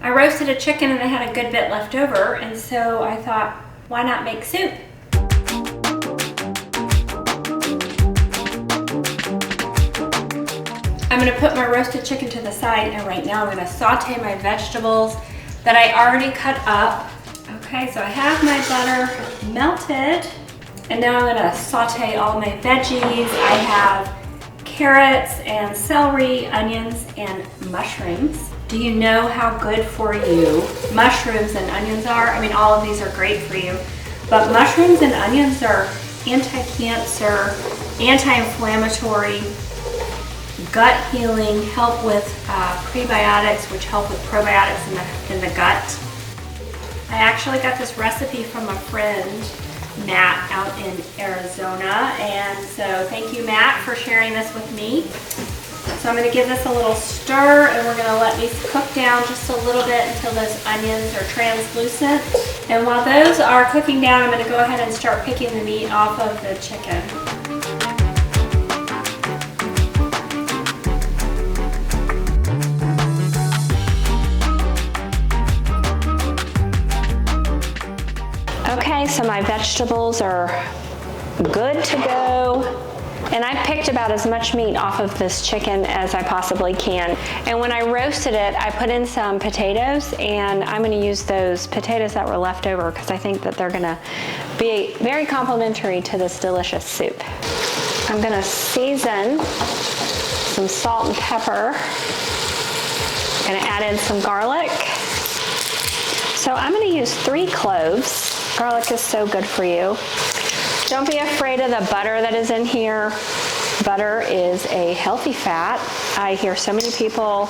I roasted a chicken and I had a good bit left over, and so I thought, why not make soup? I'm gonna put my roasted chicken to the side, and right now I'm gonna saute my vegetables that I already cut up. Okay, so I have my butter melted, and now I'm gonna saute all my veggies. I have carrots and celery, onions, and mushrooms. Do you know how good for you mushrooms and onions are? I mean, all of these are great for you, but mushrooms and onions are anti-cancer, anti-inflammatory, gut healing, help with prebiotics, which help with probiotics in the gut. I actually got this recipe from a friend, Matt, out in Arizona, and so thank you, Matt, for sharing this with me. So I'm going to give this a little stir, and we're going to let these cook down just a little bit until those onions are translucent. And while those are cooking down, I'm going to go ahead and start picking the meat off of the chicken. Okay, so my vegetables are good to go. And I picked about as much meat off of this chicken as I possibly can. And when I roasted it, I put in some potatoes, and I'm gonna use those potatoes that were left over because I think that they're gonna be very complimentary to this delicious soup. I'm gonna season some salt and pepper. I'm gonna add in some garlic. So I'm gonna use 3 cloves. Garlic is so good for you. Don't be afraid of the butter that is in here. Butter is a healthy fat. I hear so many people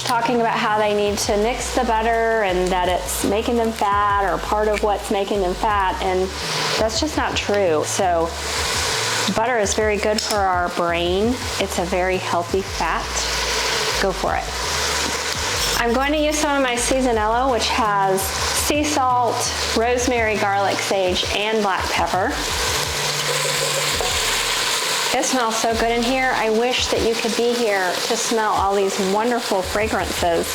talking about how they need to mix the butter and that it's making them fat or part of what's making them fat, and that's just not true. So butter is very good for our brain. It's a very healthy fat. Go for it. I'm going to use some of my seasonello, which has sea salt, rosemary, garlic, sage, and black pepper. It smells so good in here. I wish that you could be here to smell all these wonderful fragrances.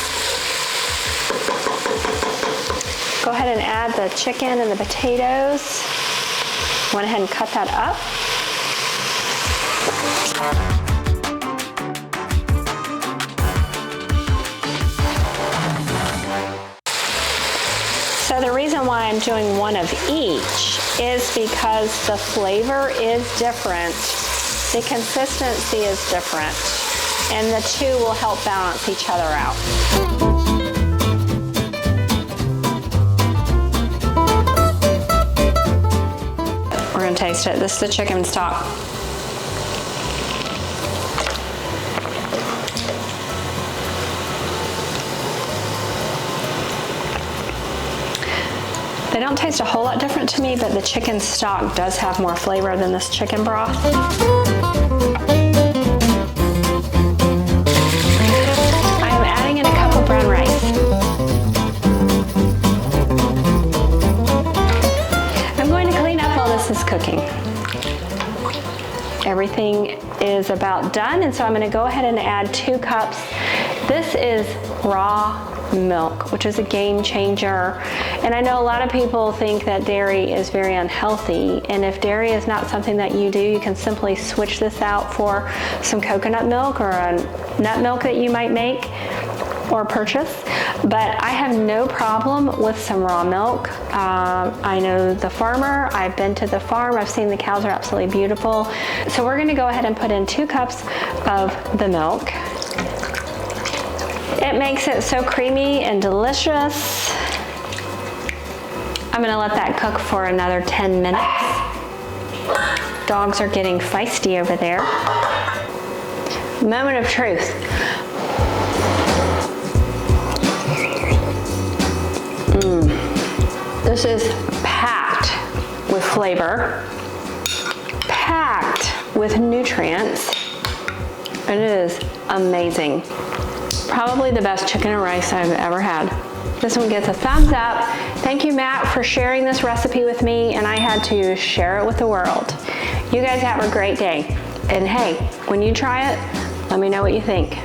Go ahead and add the chicken and the potatoes. Went ahead and cut that up. So the reason why I'm doing one of each is because the flavor is different, the consistency is different, and the two will help balance each other out. We're gonna taste it. This is the chicken stock. They don't taste a whole lot different to me, but the chicken stock does have more flavor than this chicken broth. I am adding in a cup of brown rice. I'm going to clean up while this is cooking. Everything is about done, and so I'm going to go ahead and add 2 cups. This is raw milk, which is a game changer. And I know a lot of people think that dairy is very unhealthy, and if dairy is not something that you do, you can simply switch this out for some coconut milk or a nut milk that you might make or purchase. But I have no problem with some raw milk. I know the farmer, I've been to the farm, I've seen the cows are absolutely beautiful. So we're gonna go ahead and put in 2 cups of the milk. It makes it so creamy and delicious. I'm gonna let that cook for another 10 minutes. Dogs are getting feisty over there. Moment of truth. This is packed with flavor, packed with nutrients, and it is amazing. Probably the best chicken and rice I've ever had. This one gets a thumbs up. Thank you, Matt, for sharing this recipe with me, and I had to share it with the world. You guys have a great day. And hey, when you try it, let me know what you think.